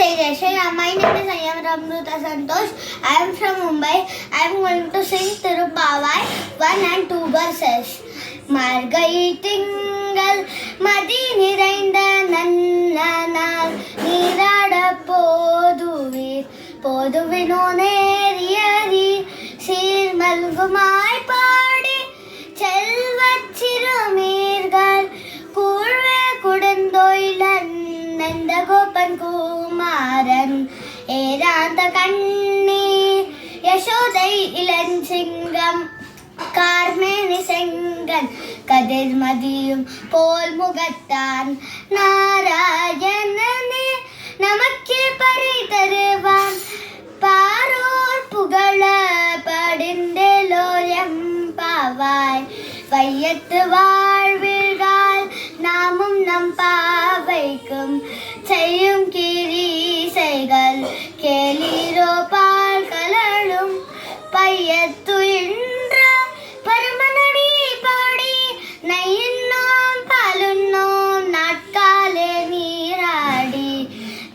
Namaste, Jai Shri Ram. My name is Ayam Ramruta Santosh. I am from Mumbai. I am going to sing Tirupavai 1 and 2 verses. மார்கழி திங்கள் மதி நிறைந்த நன்னாள் நீராட போதுவினோ நேரியறி சீர் மல்குமாய் பாடி செல்வச் சிறுமீர்கள் கூழ்வே குடந்தொயிலன் நந்த கோபன் குமாரன் ஏராந்த கண்ணீர் யசோதை இளஞ்சிங்கம் கார்மேனி செங்கன் கதிர்மதியும் போல் முகத்தான் நாராயணனே நமக்கே பறை தருவான் பாரோர் புகழ படிந்தேலோயம் பாவாய் வையத்து வாழ்விழ்கால் நாமும் நம் பாவைக்கும் செய்யும் கிரீசைகள் கேளீரோ பால் கலழும் பையத்துயின்ற பரமனடி பாடி நையுண்ணோம் பாலுண்ணோம் நாட்காலே நீராடி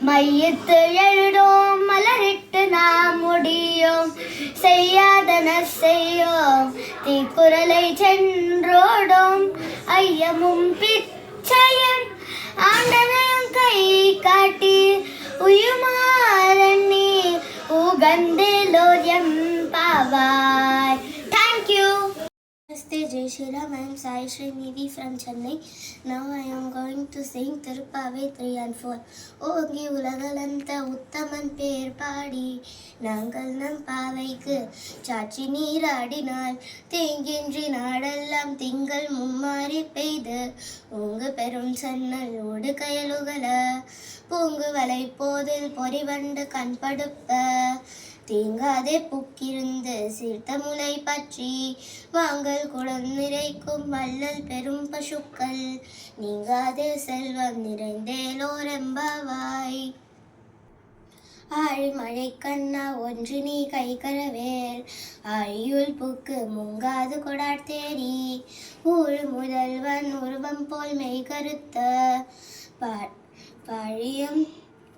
மையத்து எழுதோம் மலரிட்டு நாம் முடியோம் செய்யாதன செய்யோம் தீக்குறளை சென்றோடும் ஐயமும் பிச்சையன் ஆண்டனையும் கை காட்டி உயுமாறண்ணி உகந்தேலோயம் பாவாய். Thank you. Namaste, Jai Shri Ram. I am Sai Srinidhi from Chennai. Now I am going to sing Tirupavai 3 and 4. ஓங்கி உலகளந்த உத்தமன் பேர் பாடி நாங்கள் நம் பாவைக்கு சாட்சி நீராடினால் தேங்கின்றி நாடெல்லாம் திங்கள் மும்மாறி பெய்து உங்கு பெரும் சன்னல் ஓடு கயலுகள பூங்கு வலை போதில் பொறிவண்டு கண்படுப்ப தீங்காதே புக்கிருந்து சீர்த்த முனை பற்றி வாங்கல் குளம் நிறைக்கும் வள்ளல் பெரும் பசுக்கள் நீங்காதே செல்வம் நிறைந்தேலோரெம்பவாய். ஆழி மழை கண்ணா ஒன்று நீ கை கரவேல் ஆழியுள் புக்கு முங்காது கொடார்த்தேரி ஊழ் முதல்வன் உருவம் போல் மெய் கருத்த பழியம்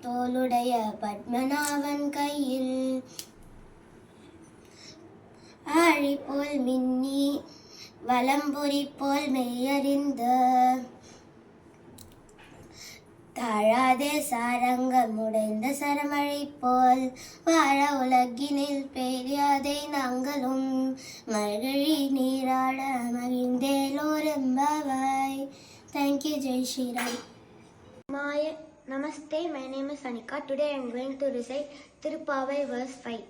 தோளுடைய பத்மநாபன் கையில் ஆழி போல் மின்னி வலம்புரி போல் மெய்யறிந்த தாழாதே சாரங்கம் உடைந்த சரமழை போல் வாழ உலகினில் பெரியாதை நாங்களும் மல்கழி நீராட மகிழ்ந்தேலோரெம்பவாய். Thank you. Jai Shriram. Namaste, my name is Anika. Today I am going to recite Tirupavai verse 5.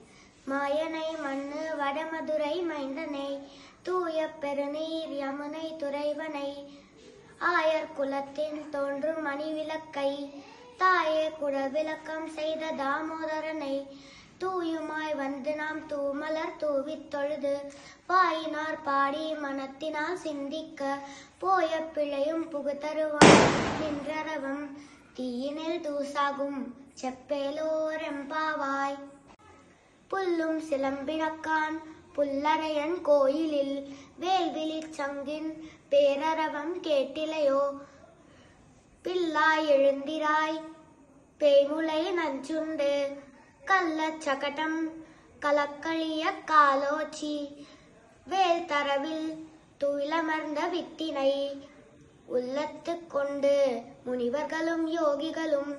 மாயனை மண்ணு வடமதுரை மைந்தனை தூய பெருநீர் யமுனை துறைவனை ஆயர் குலத்தின் தோன்றும் மணி விளக்கை தாயே குடல் விளக்கம் செய்த தாமோதரனை தூயுமாய் வந்து நாம் தூமலர் தூவித் தொழுது பாயினார் பாடி மனத்தினால் சிந்திக்க போய பிழையும் புகுதருவான் நின்றரவம் தீயினில் தூசாகும் செப்பேலோரெம்பாவாய். புல்லும் சிலம்பினக்கான் புல்லரையன் கோயிலில் வேல்விழிச் சங்கின் பேரரவம் கேட்டிலையோ பில்லாய் எழுந்திராய் பேய்முலை நஞ்சுண்டு கள்ளச் சகடம் கலக்களிய காலோச்சி வேல் தரவில் துயிலமர்ந்த வித்தினை உள்ளத்து கொண்டு முனிவர்களும் யோகிகளும்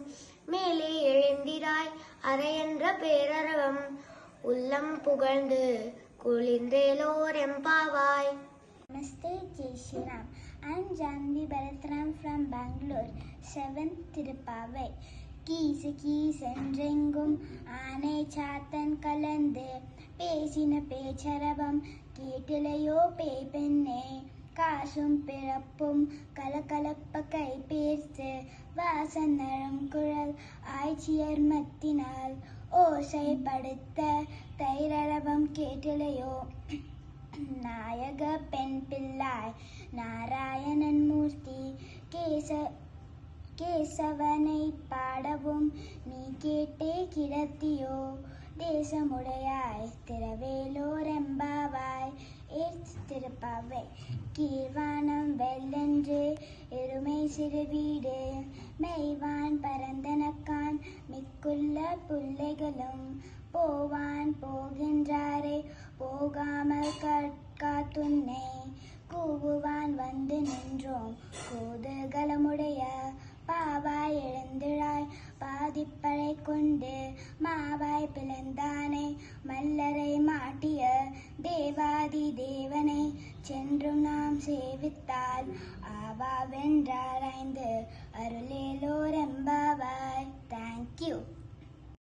மேலே எழுந்திராய் அரையென்ற பேரரவம் உள்ளம் புகழ்ந்து குளிர்ந்தேலோரெம்பாவாய். Namaste, Jai Shri Ram. I am Janvi Bharatram from Bangalore. 7th Tirupavai. கீசு கீசென்றெங்கும் ஆனை சாத்தன் கலந்து பேசின பேச்சரவம் கேட்டிலையோ பேய் பெண்ணே காசும் பிறப்பும் கலகலப்ப கை பேர்த்து வாசனரும் குழல் ஆய்ச்சியர் மத்தினால் ஓசை படுத்த தைரரவம் கேட்டிலையோ நாயக பெண் பிள்ளாய் நாராயணன் மூர்த்தி கேசவனை பாடவும் நீ கேட்டே கிடத்தியோ தேசமுடையாய் திரவேலோரெம்பாவாய். 8th திருப்பாவை கீழ்வானம் வெள்ளென்று எருமை சிறு வீடு மெய்வான் பரந்தனக்கான் மிக்குள்ள புள்ளைகளும் போவான் போகின்றாரே போகாமல் காத்துன்னை கூவுவான் வந்து நின்றோம் கூதுகலமுடைய பாவாய் எழுந்திழாய் பாதிப்படை கொண்டு மாவாய் பிளந்தானே மல்லரை மாட்டிய தேவாதி தேவனை சென்றும் நாம் சேவித்தால் ஆவா வென்றாராய்ந்து அருளேலோரெம்பாவாய். தேங்க்யூ.